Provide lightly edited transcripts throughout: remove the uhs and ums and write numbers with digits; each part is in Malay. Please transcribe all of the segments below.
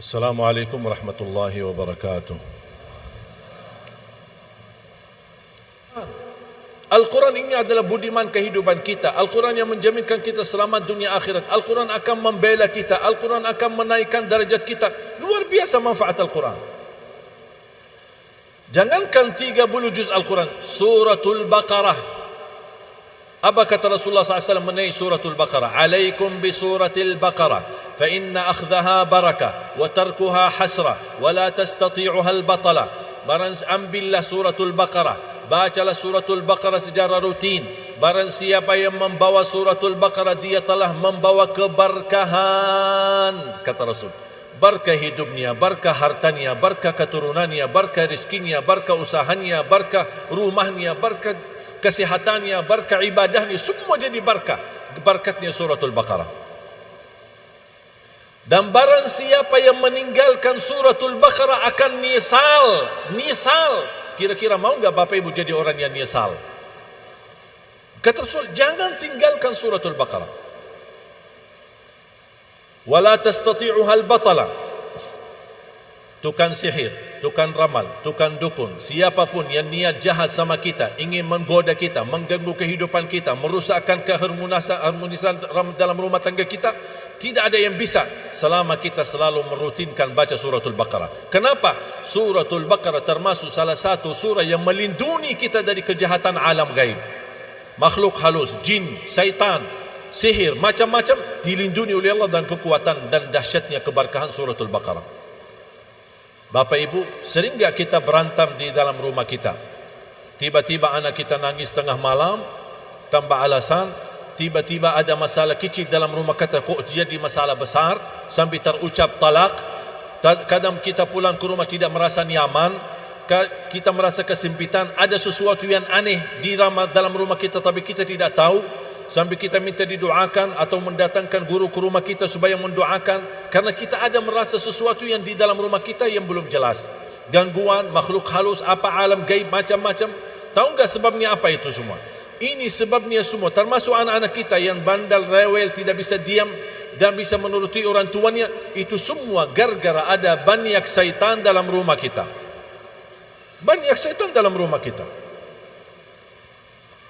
Assalamualaikum warahmatullahi wabarakatuh. Al-Quran ini adalah budiman kehidupan kita. Al-Quran yang menjaminkan kita selamat dunia akhirat. Al-Quran akan membela kita. Al-Quran akan menaikkan darajat kita. Luar biasa manfaat Al-Quran. Jangankan 30 juz Al-Quran, Suratul Baqarah. Apa kata Rasulullah SAW mengenai Suratul Baqarah? Alaikum bi Suratul Baqarah, fa inna akhdaha barakah wa tarkuha hasrah wa la tastati'uha al-batala. Ambillah Suratul Baqarah, bacalah Suratul Baqarah secara rutin. Barang siapa yang membawa Suratul Baqarah, dia telah membawa keberkahan, kata Rasul. Barkah hidupnya, barkah hartanya, barkah keturunannya, barkah rizkinya, barkah usahanya, barkah rumahnya, barkah kesihatannya, barkah ibadahnya, semua jadi barkah. Berkatnya Suratul Baqarah. Dan barang siapa yang meninggalkan Suratul Baqarah akan nisal. Kira-kira mau enggak Bapak Ibu jadi orang yang nisal? Kata Rasul, jangan tinggalkan Suratul Baqarah. Wala tastati'uha al-batala. Tukang sihir, tukang ramal, tukang dukun, siapapun yang niat jahat sama kita, ingin menggoda kita, mengganggu kehidupan kita, merusakkan keharmonisan dalam rumah tangga kita, tidak ada yang bisa selama kita selalu merutinkan baca Suratul Baqarah. Kenapa? Suratul Baqarah termasuk salah satu surah yang melindungi kita dari kejahatan alam gaib. Makhluk halus, jin, syaitan, sihir, macam-macam dilindungi oleh Allah, dan kekuatan dan dahsyatnya keberkahan Suratul Baqarah. Bapak Ibu, sering enggak kita berantem di dalam rumah kita? Tiba-tiba anak kita nangis tengah malam tanpa alasan. Tiba-tiba ada masalah kecil dalam rumah kita, kok jadi masalah besar sampai terucap talak. Kadang kita pulang ke rumah tidak merasa nyaman, kita merasa kesempitan, ada sesuatu yang aneh di dalam rumah kita tapi kita tidak tahu, sampai kita minta didoakan atau mendatangkan guru ke rumah kita supaya mendoakan, karena kita ada merasa sesuatu yang di dalam rumah kita yang belum jelas. Gangguan, makhluk halus, apa alam gaib, macam-macam. Tahu enggak sebabnya apa itu semua? Ini sebabnya semua, termasuk anak-anak kita yang bandal, rewel, tidak bisa diam dan bisa menuruti orang tuanya. Itu semua gara-gara ada banyak syaitan dalam rumah kita. Banyak syaitan dalam rumah kita.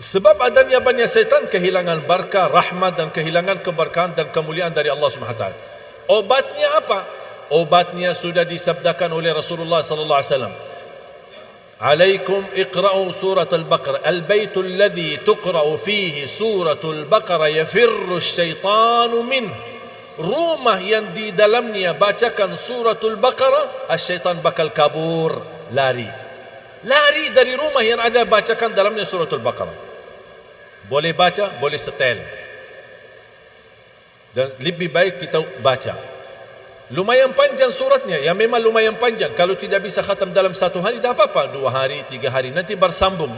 Sebab adanya banyak syaitan, kehilangan barakah, rahmat, dan kehilangan keberkahan dan kemuliaan dari Allah SWT. Obatnya apa? Obatnya sudah disabdakan oleh Rasulullah SAW. Alaikum iqra'u surat al-Baqarah, al-baytul ladhi tuqra'u fihi suratul Baqarah yafirru syaitanu min. Rumah yang di dalamnya bacakan suratul Baqarah, syaitan bakal kabur, lari dari rumah yang ada bacakan dalamnya suratul Baqarah. Boleh baca, boleh setel, dan lebih baik kita baca. Lumayan panjang suratnya, ya memang lumayan panjang. Kalau tidak bisa khatam dalam satu hari, tidak apa-apa, 2 hari, 3 hari, nanti bersambung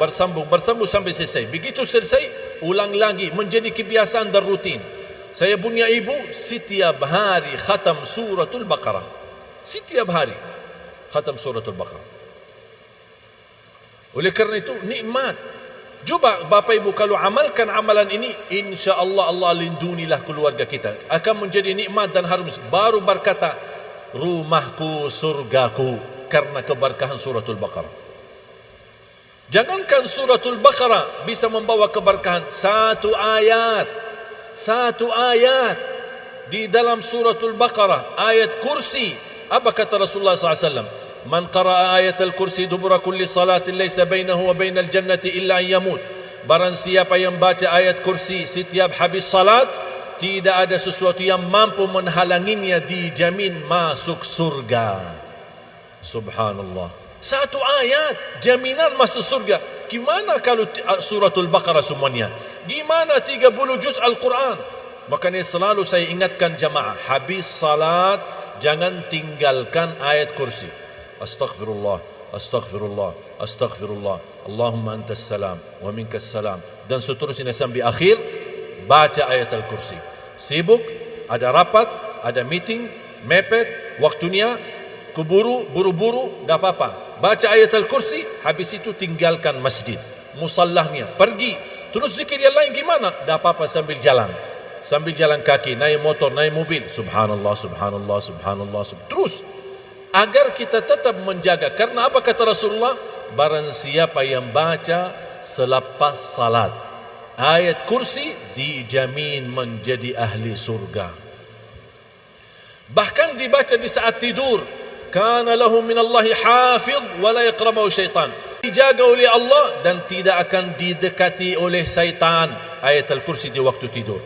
sampai selesai. Begitu selesai, ulang lagi, menjadi kebiasaan dan rutin. Saya punya ibu setiap hari khatam suratul Baqarah, setiap hari khatam suratul Baqarah. Oleh kerana itu nikmat. Cuba Bapak Ibu kalau amalkan amalan ini, insya-Allah Allah lindungilah keluarga kita, akan menjadi nikmat dan harum. Baru berkata rumahku surgaku karena keberkahan suratul Baqarah. Jangankan suratul Baqarah bisa membawa keberkahan, satu ayat di dalam suratul Baqarah, ayat kursi. Apa kata Rasulullah SAW? Man qara'a ayatul kursi dubura kulli salatin laysa bainahu wa bainal jannati illa an yamut. Barang siapa yang baca ayat kursi setiap habis salat, tidak ada sesuatu yang mampu menghalanginya, dijamin masuk surga. Subhanallah. Satu ayat jaminan masuk surga. Gimana kalau suratul Baqarah semuanya? Gimana 30 juz Al-Quran? Makanya selalu saya ingatkan jamaah, habis salat jangan tinggalkan ayat kursi. Astaghfirullah, astaghfirullah, astaghfirullah, Allahumma antas salam wa minkas salam, dan seterusnya sampai akhir. Baca ayat al-kursi. Sibuk, ada rapat, ada meeting, mepet waktunya, buru-buru, tak apa-apa, baca ayat al-kursi. Habis itu tinggalkan masjid, musallahnya, pergi. Terus zikir yang lain gimana? Tak apa-apa, sambil jalan, sambil jalan kaki, naik motor, naik mobil, subhanallah, subhanallah, subhanallah, terus agar kita tetap menjaga. Karena apa kata Rasulullah? Barang siapa yang baca selepas salat ayat kursi, dijamin menjadi ahli surga. Bahkan dibaca di saat tidur, kana lahu minallahi hafiz wa la yaqrabu syaitan, dijaga oleh Allah dan tidak akan didekati oleh syaitan. Ayat al-kursi di waktu tidur.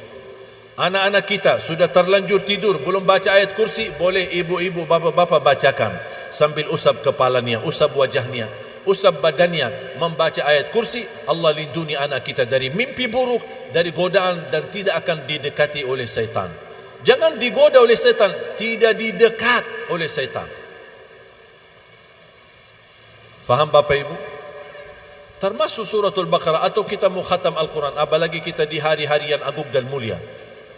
Anak-anak kita sudah terlanjur tidur belum baca ayat kursi, boleh ibu-ibu, bapa-bapa bacakan sambil usap kepalanya, usap wajahnya, usap badannya, membaca ayat kursi. Allah lindungi anak kita dari mimpi buruk, dari godaan, dan tidak akan didekati oleh syaitan. Jangan digoda oleh syaitan, tidak didekat oleh syaitan. Faham Bapak Ibu? Termasuk suratul Baqarah, atau kita mau khatam Al-Quran, apalagi kita di hari-hari yang agung dan mulia.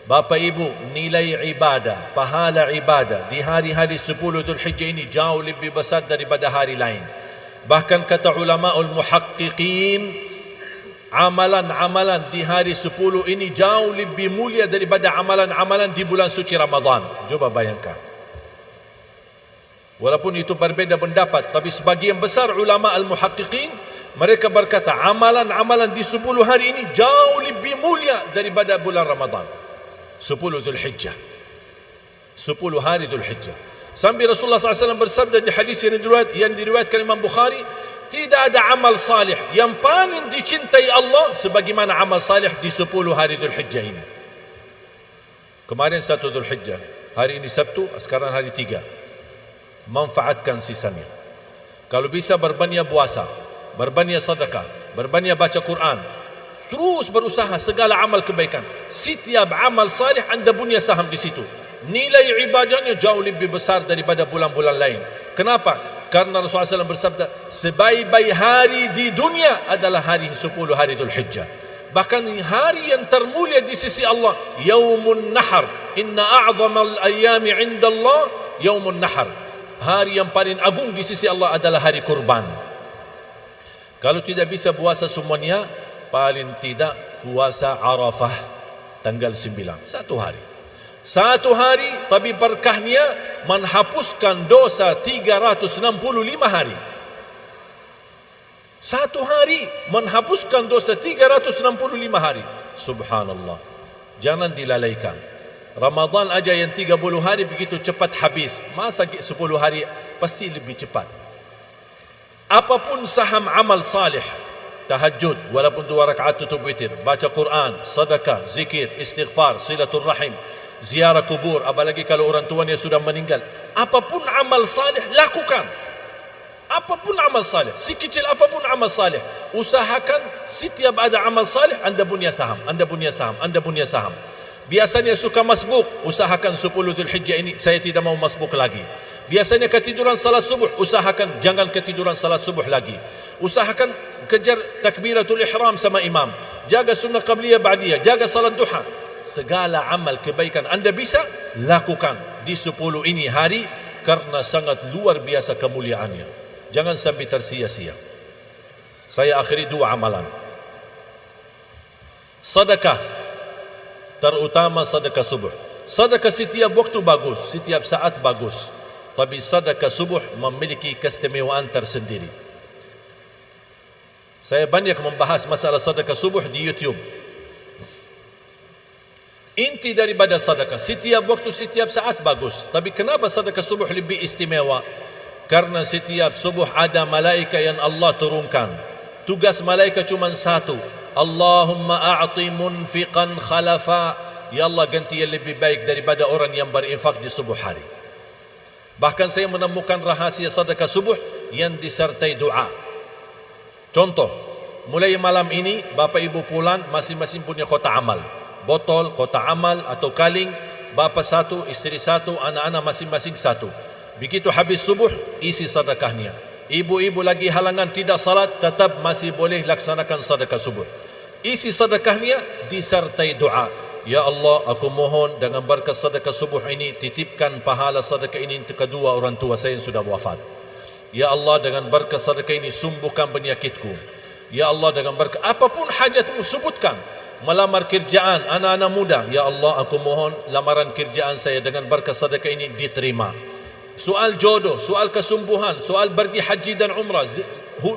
Bapak Ibu, nilai ibadah, pahala ibadah di hari-hari 10 Dzulhijjah ini jauh lebih besar daripada hari lain. Bahkan kata ulamaul muhaqqiqin, amalan-amalan di hari 10 ini jauh lebih mulia daripada amalan-amalan di bulan suci Ramadan. Coba bayangkan. Walaupun itu berbeza pendapat, tapi sebagian besar ulama al-muhaqqiqin, mereka berkata amalan-amalan di 10 hari ini jauh lebih mulia daripada bulan Ramadan. 10 Dzulhijjah, 10 hari Dzulhijjah. Sampai Rasulullah SAW bersabda di hadis yang diriwayatkan Imam Bukhari, tidak ada amal salih yang paling dicintai Allah sebagaimana amal salih di 10 hari Dzulhijjah ini. Kemarin 1 Dzulhijjah, hari ini Sabtu, sekarang hari 3. Manfaatkan sisanya. Kalau bisa berbanyak puasa, berbanyak sedekah, berbanyak baca Quran, terus berusaha segala amal kebaikan. Setiap amal salih anda punya saham di situ. Nilai ibadahnya jauh lebih besar daripada bulan-bulan lain. Kenapa? Karena Rasulullah SAW bersabda, sebaik-baik hari di dunia adalah hari 10 hari Dzulhijjah. Bahkan hari yang termulia di sisi Allah, Yaumun Nahar. Inna a'zamal ayyami 'inda Allah Yaumun Nahar. Hari yang paling agung di sisi Allah adalah hari kurban. Kalau tidak bisa puasa semuanya, paling tidak puasa Arafah tanggal 9, 1 hari. 1 hari, tapi berkahnya menghapuskan dosa 365 hari. 1 hari menghapuskan dosa 365 hari. Subhanallah. Jangan dilalaikan. Ramadan aja yang 30 hari begitu cepat habis. Masa 10 hari pasti lebih cepat. Apapun saham amal salih, tahajud walaupun 2 rakaat tutup witir, baca Quran, sedekah, zikir, istighfar, silaturrahim, ziarah kubur, apalagi kalau orang tuanya sudah meninggal. Apapun amal salih lakukan. Apapun amal salih, sekecil apapun amal salih, usahakan setiap ada amal salih anda punya saham, anda punya saham, anda punya saham. Biasanya suka masbuk, usahakan 10 Dzulhijjah ini saya tidak mau masbuk lagi. Biasanya ketiduran salat subuh, usahakan jangan ketiduran salat subuh lagi. Usahakan kejar takbiratul ihram sama imam, jaga sunnah qabliyah ba'diyah, jaga salat duha. Segala amal kebaikan anda bisa lakukan di 10 ini hari, karena sangat luar biasa kemuliaannya. Jangan sampai tersia-sia. Saya akhiri 2 amalan. Sedekah, terutama sedekah subuh. Sedekah setiap waktu bagus, setiap saat bagus, tapi sedekah subuh memiliki keistimewaan tersendiri. Saya banyak membahas masalah sedekah subuh di YouTube. Inti daripada sedekah, setiap waktu, setiap saat bagus, tapi kenapa sedekah subuh lebih istimewa? Karena setiap subuh ada malaikat yang Allah turunkan. Tugas malaikat cuma satu, Allahumma a'ti munfiqan khalafa. Ya Allah, ganti yang lebih baik daripada orang yang berinfak di subuh hari. Bahkan saya menemukan rahasia sedekah subuh yang disertai doa. Contoh, mulai malam ini Bapak Ibu pulang, masing-masing punya kotak amal. Botol, kotak amal atau kaling, bapa 1, istri 1, anak-anak masing-masing 1. Begitu habis subuh, isi sedekahnya. Ibu-ibu lagi halangan tidak salat, tetap masih boleh laksanakan sedekah subuh. Isi sedekahnya disertai doa. Ya Allah, aku mohon dengan berkat sedekah subuh ini, titipkan pahala sedekah ini untuk kedua orang tua saya yang sudah wafat. Ya Allah, dengan berkat sedekah ini sembuhkan penyakitku. Ya Allah, dengan berkat apapun hajatmu sebutkan. melamar kerjaan, anak-anak muda, ya Allah aku mohon lamaran kerjaan saya dengan berkat sedekah ini diterima. Soal jodoh, soal kesumbuhan, soal pergi haji dan umrah,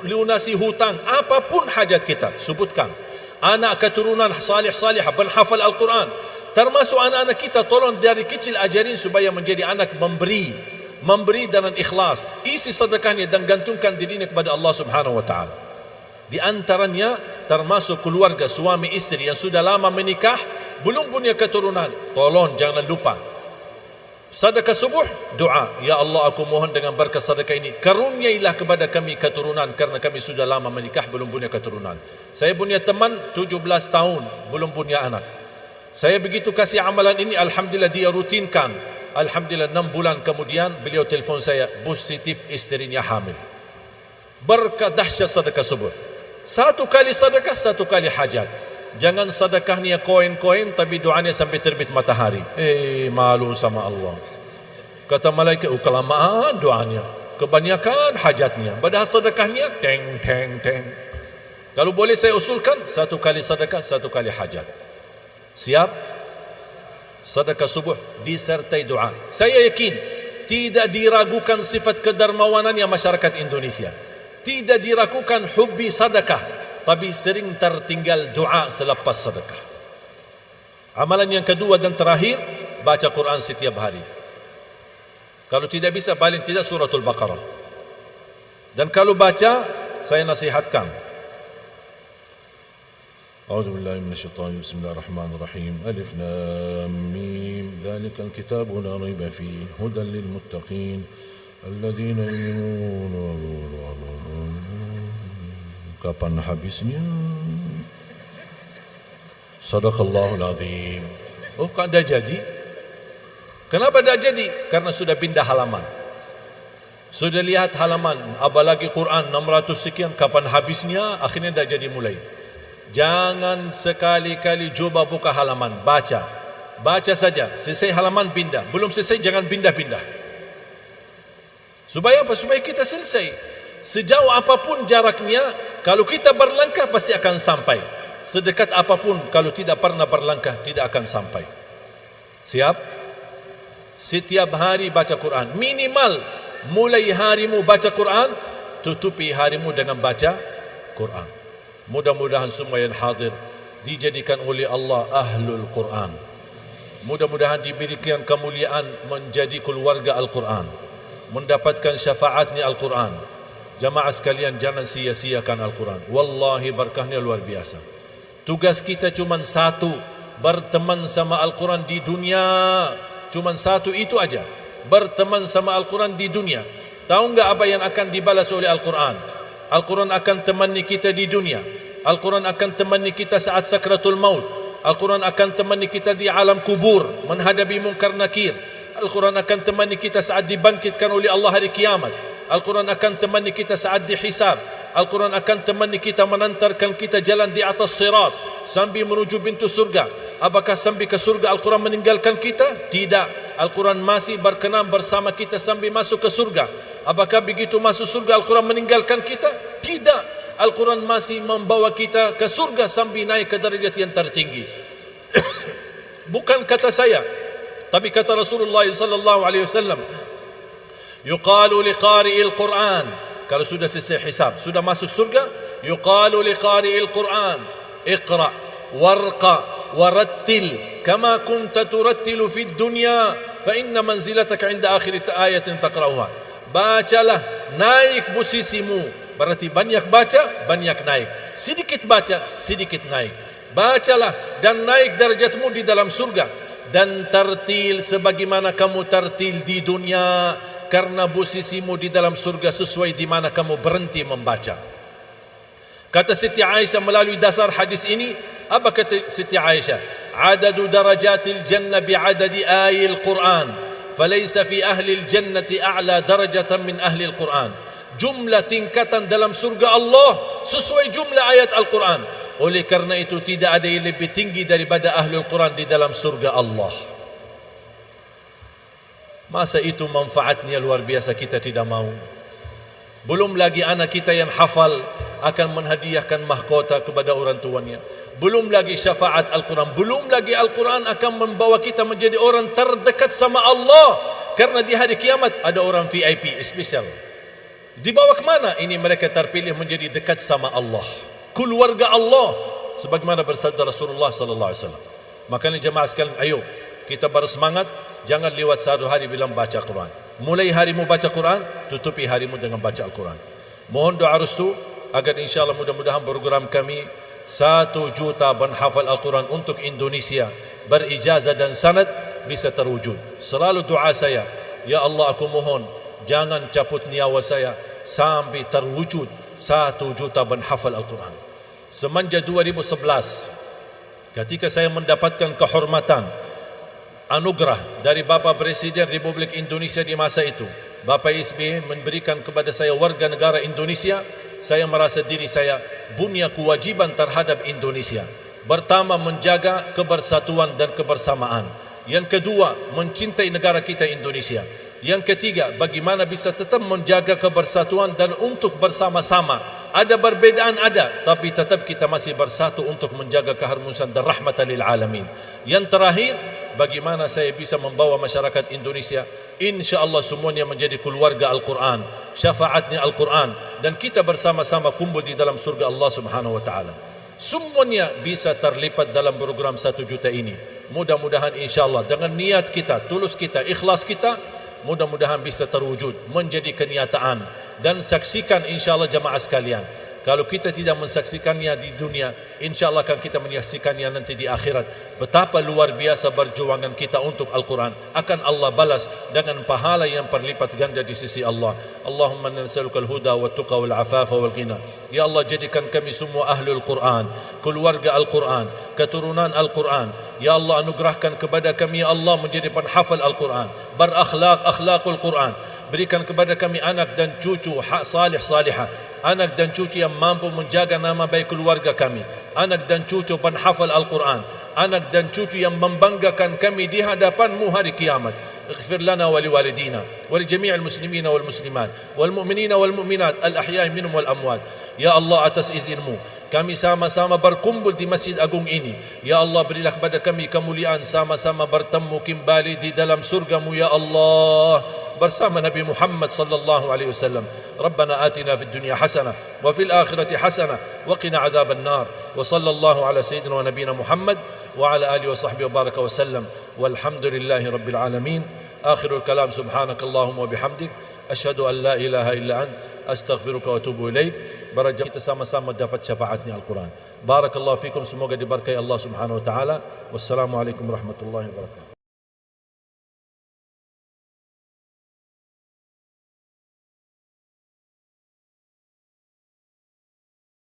lunasi hutang, apapun hajat kita sebutkan. Anak keturunan salih-salihah penghafal Al-Quran, termasuk anak-anak kita, tolong dari kecil ajarin supaya menjadi anak memberi dengan ikhlas. Isi sedekahnya dan gantungkan dirinya kepada Allah Subhanahu wa taala. Di antaranya termasuk keluarga suami istri yang sudah lama menikah belum punya keturunan, tolong jangan lupa sedekah subuh, doa, ya Allah aku mohon dengan berkat sedekah ini karuniailah kepada kami keturunan kerana kami sudah lama menikah belum punya keturunan. Saya punya teman 17 tahun belum punya anak. Saya begitu kasih amalan ini, alhamdulillah dia rutinkan. Alhamdulillah 6 bulan kemudian beliau telefon saya, positif istrinya hamil. Berkat dahsyat sedekah subuh. Satu kali sedekah, satu kali hajat. Jangan sedekahnya koin-koin tapi doanya sampai terbit matahari. Malu sama Allah. Kata malaikat, kelamaan doanya, kebanyakan hajatnya. Padahal sedekahnya teng teng teng. Kalau boleh saya usulkan, satu kali sedekah, satu kali hajat. Siap? Sedekah subuh disertai doa. Saya yakin tidak diragukan sifat kedermawanannya masyarakat Indonesia. Tidak diragukan hobi sedekah, tapi sering tertinggal doa selepas sedekah. Amalan yang kedua dan terakhir, baca Quran setiap hari. Kalau tidak bisa, paling tidak suratul Baqarah. Dan kalau baca, saya nasihatkan. A'udzu billahi minasyaitonir rajim. Bismillahirrahmanirrahim. Alif lam mim. Dzalikal kitabu la raiba fihi hudan lil muttaqin. Alladzina yu'minuna. Kapan habisnya? Sadaqallahul azim. Oh, kan dah jadi? Kenapa dah jadi? Karena sudah pindah halaman. Sudah lihat halaman, apalagi Quran 600 sekian, kapan habisnya? Akhirnya dah jadi mulai. Jangan sekali-kali cuba buka halaman, baca. Baca saja, selesai halaman pindah. Belum selesai jangan pindah-pindah. Supaya apa? Supaya kita selesai. Sejauh apapun jaraknya, kalau kita berlangkah pasti akan sampai. Sedekat apapun, kalau tidak pernah berlangkah tidak akan sampai. Siap? Setiap hari baca Quran. Minimal mulai harimu baca Quran, tutupi harimu dengan baca Quran. Mudah-mudahan semua yang hadir dijadikan oleh Allah ahlul Quran. Mudah-mudahan diberikan kemuliaan menjadi keluarga Al-Quran, mendapatkan syafaatnya Al-Quran. Jamaah sekalian, jangan sia-siakan Al-Quran. Wallahi berkahnya luar biasa. Tugas kita cuma satu, berteman sama Al-Quran di dunia. Cuma satu itu aja, berteman sama Al-Quran di dunia. Tahu enggak apa yang akan dibalas oleh Al-Quran? Al-Quran akan temani kita di dunia. Al-Quran akan temani kita saat sakratul maut. Al-Quran akan temani kita di alam kubur menghadapi munkar nakir. Al-Quran akan temani kita saat dibangkitkan oleh Allah hari kiamat. Al-Quran akan temani kita saat dihisab. Al-Quran akan temani kita menantarkan kita jalan di atas sirat sambil menuju pintu surga. Apakah sampai ke surga Al-Quran meninggalkan kita? Tidak. Al-Quran masih berkenan bersama kita sambil masuk ke surga. Apakah begitu masuk surga Al-Quran meninggalkan kita? Tidak. Al-Quran masih membawa kita ke surga sambil naik ke derajat yang tertinggi. Bukan kata saya, tapi kata Rasulullah sallallahu alaihi wasallam, yuqalu liqari'il Quran, kalau sudah selesai hisab, sudah masuk surga, yuqalu liqari'il Quran, iqra warqa warattil kama kunta turattilu fid dunya fa inna manzilataka 'inda akhir ayatin taqra'uha. Bacalah, naik posisimu. Berarti banyak baca, banyak naik. Sedikit baca, sedikit naik. Bacalah dan naik darjatmu di dalam surga. Dan tartil sebagaimana kamu tartil di dunia, karena posisimu di dalam surga sesuai di mana kamu berhenti membaca. Kata Siti Aisyah melalui dasar hadis ini, apa kata Siti Aisyah? Adadu darajatil jannah bi'adadi ayil Quran, falaysa fi ahli al-jannati a'la darajatan min ahli al-Quran. Jumlah tingkatan dalam surga Allah sesuai jumlah ayat Al-Quran. Oleh karena itu tidak ada yang lebih tinggi daripada Ahlul Quran di dalam surga Allah. Masa itu manfaatnya luar biasa kita tidak mau. Belum lagi anak kita yang hafal, akan menghadiahkan mahkota kepada orang tuanya. Belum lagi syafaat Al-Quran. Belum lagi Al-Quran akan membawa kita menjadi orang terdekat sama Allah. Karena di hari kiamat ada orang VIP spesial. Dibawa ke mana? Ini mereka terpilih menjadi dekat sama Allah, keluarga Allah, sebagaimana bersabda Rasulullah sallallahu alaihi wasallam. Makanya jemaah sekalian, ayo kita bersemangat, jangan lewat satu hari bilang baca Quran. Mulai harimu baca Quran, tutupi harimu dengan baca Al-Quran. Mohon doa restu agar insyaAllah mudah-mudahan program kami 1 juta penghafal Al-Quran untuk Indonesia berijazah dan sanad bisa terwujud. Selalu doa saya, ya Allah aku mohon jangan cabut nyawa saya sampai terwujud 1 juta penghafal Al-Quran. Semenjak 2011 ketika saya mendapatkan kehormatan anugerah dari Bapak Presiden Republik Indonesia di masa itu, Bapak SBY memberikan kepada saya warga negara Indonesia, saya merasa diri saya punya kewajiban terhadap Indonesia. Pertama, menjaga kebersatuan dan kebersamaan. Yang kedua, mencintai negara kita Indonesia. Yang ketiga, bagaimana bisa tetap menjaga kebersatuan dan untuk bersama-sama. Ada perbedaan ada, tapi tetap kita masih bersatu untuk menjaga keharmonisan dan rahmatan lil alamin. Yang terakhir, bagaimana saya bisa membawa masyarakat Indonesia insya-Allah semuanya menjadi keluarga Al-Quran, syafaatnya Al-Quran, dan kita bersama-sama kumpul di dalam surga Allah Subhanahu wa taala. Semuanya bisa terlipat dalam program 1 juta ini. Mudah-mudahan insya-Allah dengan niat kita, tulus kita, ikhlas kita, mudah-mudahan bisa terwujud menjadi kenyataan. Dan saksikan insya-Allah jemaah sekalian, kalau kita tidak mensaksikannya di dunia, insya-Allah akan kita menyaksikannya nanti di akhirat. Betapa luar biasa perjuangan kita untuk Al-Quran, akan Allah balas dengan pahala yang berlipat ganda di sisi Allah. Allahumma nas'alukal huda wat tuqa wal afafa wal ghina. Ya Allah, jadikan kami semua ahlul Quran, keluarga Al-Quran, keturunan Al-Quran. Ya Allah, anugerahkan kepada kami ya Allah menjadi penghafal Al-Quran, berakhlak akhlakul Quran. Berikan kepada kami anak dan cucu salih salihah, anak dan cucu yang mampu menjaga nama baik keluarga kami, anak dan cucu penghafal Al-Quran, anak dan cucu yang membanggakan kami di hadapan-Mu hari kiamat. Ighfir lana wa liwalidina wa li jami'il muslimina wal muslimat wal mu'minina wal mu'minat al ahya'i minhum wal amwat. Ya Allah, atas izin-Mu kami sama-sama berkumpul di Masjid Agung ini. Ya Allah, berilah kepada kami kemuliaan sama-sama bertemu kembali di dalam surga-Mu ya Allah bersama Nabi Muhammad sallallahu alaihi wasallam. Rabbana atina fid dunya hasanah wa fil akhirati hasanah wa qina adzaban nar. Wa sallallahu ala sayyidina wa nabiyina Muhammad wa ala alihi wa sahbihi wa baraka wa sallam. Walhamdulillahi rabbil alamin. Akhirul kalam, subhanakallahumma wa bihamdik, asyhadu an la ilaha illa ant, astaghfiruka wa atubu ilaik. Barajah kita sama-sama dapat syafaatnya Al-Quran. Barakallahu fikum, semoga diberkahi Allah Subhanahu wa taala. Wassalamualaikum warahmatullahi wabarakatuh.